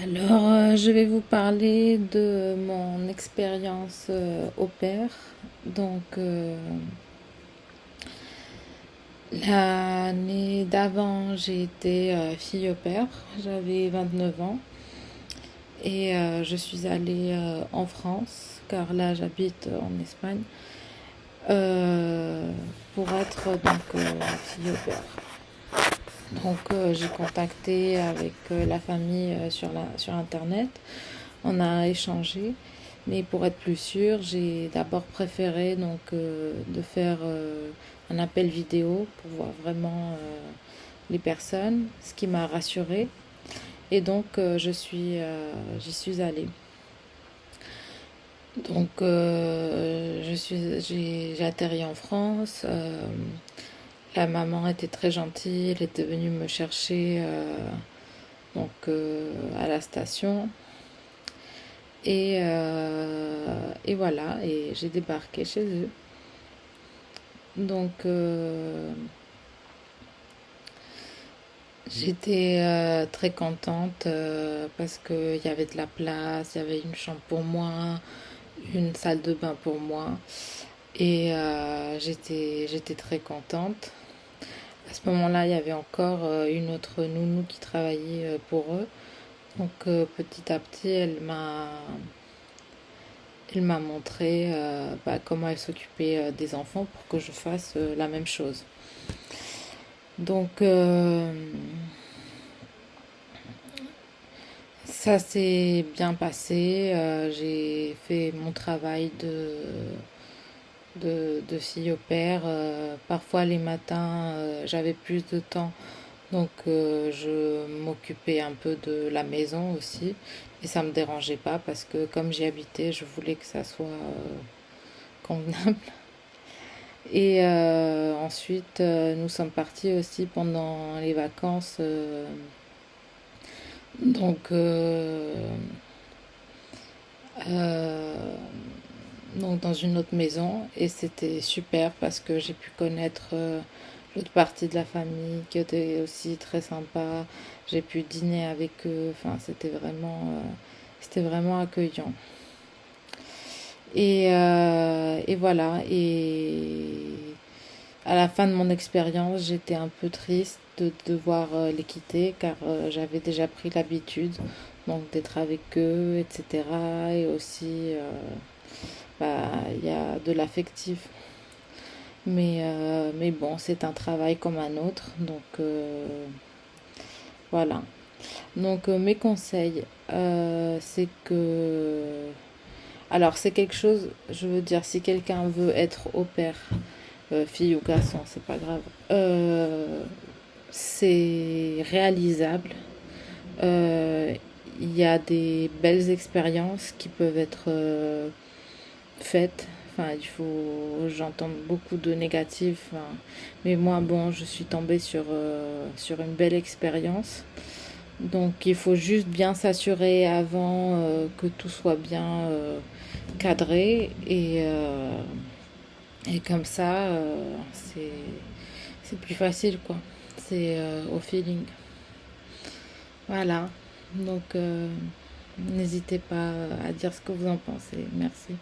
Alors, je vais vous parler de mon expérience au pair. Donc, l'année d'avant, j'ai été fille au pair. J'avais 29 ans et je suis allée en France, car là, j'habite en Espagne, euh, pour être donc fille au pair. Donc, j'ai contacté avec la famille sur Internet. On a échangé, mais pour être plus sûr, j'ai d'abord préféré donc de faire un appel vidéo pour voir vraiment les personnes, ce qui m'a rassurée. Et donc j'y suis allée. Donc j'ai atterri en France. La maman était très gentille, elle était venue me chercher à la station. Et voilà, et j'ai débarqué chez eux. Donc j'étais très contente parce qu'il y avait de la place, il y avait une chambre pour moi, une salle de bain pour moi. Et j'étais très contente. À ce moment-là, il y avait encore une autre nounou qui travaillait pour eux. Donc petit à petit, elle m'a montré comment elle s'occupait des enfants pour que je fasse la même chose. Donc ça s'est bien passé. J'ai fait mon travail de fille au père. Parfois les matins, j'avais plus de temps. Donc je m'occupais un peu de la maison aussi. Et ça me dérangeait pas parce que comme j'y habitais, je voulais que ça soit convenable. Et ensuite, nous sommes partis aussi pendant les vacances, donc, euh, donc dans une autre maison. Et c'était super parce que j'ai pu connaître l'autre partie de la famille qui était aussi très sympa. J'ai pu dîner avec eux. Enfin, c'était vraiment accueillant. Et voilà. Et à la fin de mon expérience, j'étais un peu triste de devoir les quitter car j'avais déjà pris l'habitude donc d'être avec eux, etc. Et aussi, il y a de l'affectif. Mais bon, c'est un travail comme un autre. Donc voilà. Donc mes conseils, c'est que... Alors c'est quelque chose, je veux dire, si quelqu'un veut être au pair, fille ou garçon, c'est pas grave. C'est réalisable. Euh, Il y a des belles expériences qui peuvent être faites. Enfin, j'entends beaucoup de négatifs. Enfin, mais moi, bon, je suis tombée sur une belle expérience. Donc, il faut juste bien s'assurer avant que tout soit bien cadré et comme ça, c'est plus facile, quoi. C'est au feeling. Voilà. Donc, n'hésitez pas à dire ce que vous en pensez. Merci.